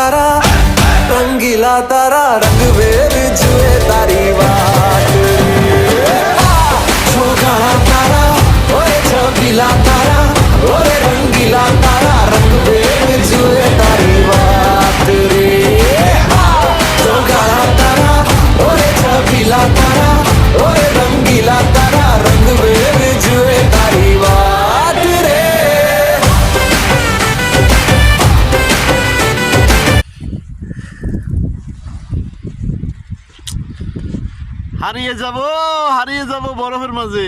तारा रंग बेर जुए तारी बात रे छोगाड़ा तारा ओए छबीला तारा ओए रंगीला तारा रंग बेर जुए तारी बात रे छोगाड़ा तारा ओए छबीला तारा ओए रंगीला तारा रंग बेर जुए तारी बात रे হারিয়ে যাব বরফের মাঝে।